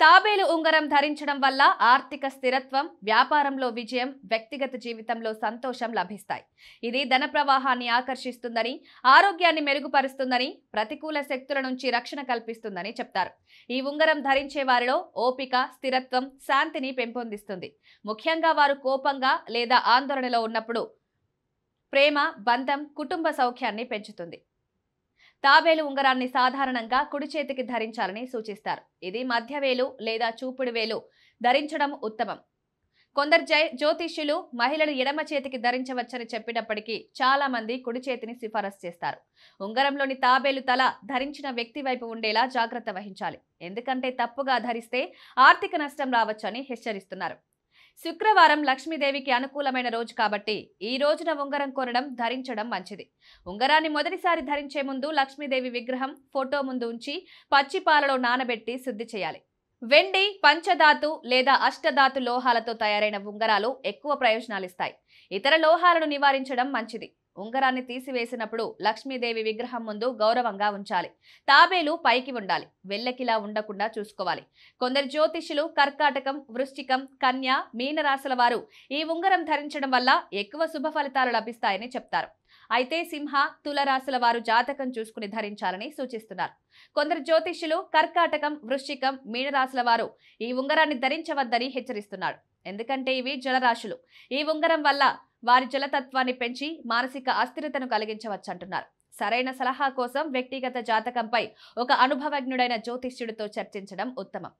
తాబేలు ఉంగరం ధరించడం వల్ల ఆర్థిక స్థిరత్వం, వ్యాపారంలో విజయం, వ్యక్తిగత జీవితంలో సంతోషం లభిస్తాయి. ఇది ధన ప్రవాహాన్ని ఆకర్షిస్తుందని, ఆరోగ్యాన్ని మెరుగుపరుస్తుందని, ప్రతికూల శక్తుల నుంచి రక్షణ కల్పిస్తుందని చెప్తారు. ఈ ఉంగరం ధరించే వారిలో ఓపిక, స్థిరత్వం, శాంతిని పెంపొందిస్తుంది. ముఖ్యంగా వారు కోపంగా లేదా ఆందోళనలో ఉన్నప్పుడు ప్రేమ, బంధం, కుటుంబ సౌఖ్యాన్ని పెంచుతుంది. తాబేలు ఉంగరాన్ని సాధారణంగా కుడి చేతికి ధరించాలని సూచిస్తారు. ఇది మధ్యవేలు లేదా చూపుడు వేలు ధరించడం ఉత్తమం. కొందరు జ్యోతిష్యులు మహిళలు ఎడమ చేతికి ధరించవచ్చని చెప్పినప్పటికీ చాలా మంది కుడి చేతిని సిఫారసు చేస్తారు. ఉంగరంలోని తాబేలు తల ధరించిన వ్యక్తి వైపు ఉండేలా జాగ్రత్త వహించాలి. ఎందుకంటే తప్పుగా ధరిస్తే ఆర్థిక నష్టం రావచ్చని హెచ్చరిస్తున్నారు. శుక్రవారం లక్ష్మీదేవికి అనుకూలమైన రోజు కాబట్టి ఈ రోజున ఉంగరం కొనడం, ధరించడం మంచిది. ఉంగరాన్ని మొదటిసారి ధరించే ముందు లక్ష్మీదేవి విగ్రహం ఫోటో ముందు ఉంచి పచ్చి పాలలో నానబెట్టి శుద్ధి చేయాలి. వెండి, పంచధాతు లేదా అష్టధాతు లోహాలతో తయారైన ఉంగరాలు ఎక్కువ ప్రయోజనాలిస్తాయి. ఇతర లోహాలను నివారించడం మంచిది. ఉంగరాన్ని తీసివేసినప్పుడు లక్ష్మీదేవి విగ్రహం ముందు గౌరవంగా ఉంచాలి. తాబేలు పైకి ఉండాలి, వెల్లకిలా ఉండకుండా చూసుకోవాలి. కొందరు జ్యోతిషులు కర్కాటకం, వృశ్చికం, కన్య, మీన రాశుల వారు ఈ ఉంగరం ధరించడం వల్ల ఎక్కువ శుభ ఫలితాలు లభిస్తాయని చెప్తారు. అయితే సింహ, తుల రాశుల వారు జాతకం చూసుకుని ధరించాలని సూచిస్తున్నారు. కొందరు జ్యోతిష్యులు కర్కాటకం, వృశ్చికం, మీన రాశుల వారు ఈ ఉంగరాన్ని ధరించవద్దని హెచ్చరిస్తున్నారు. ఎందుకంటే ఇవి జలరాశులు. ఈ ఉంగరం వల్ల వారి జలతత్వాన్ని పెంచి మానసిక అస్థిరతను కలిగించవచ్చంటున్నారు. సరైన సలహా కోసం వ్యక్తిగత జాతకంపై ఒక అనుభవజ్ఞుడైన జ్యోతిష్యుడితో చర్చించడం ఉత్తమం.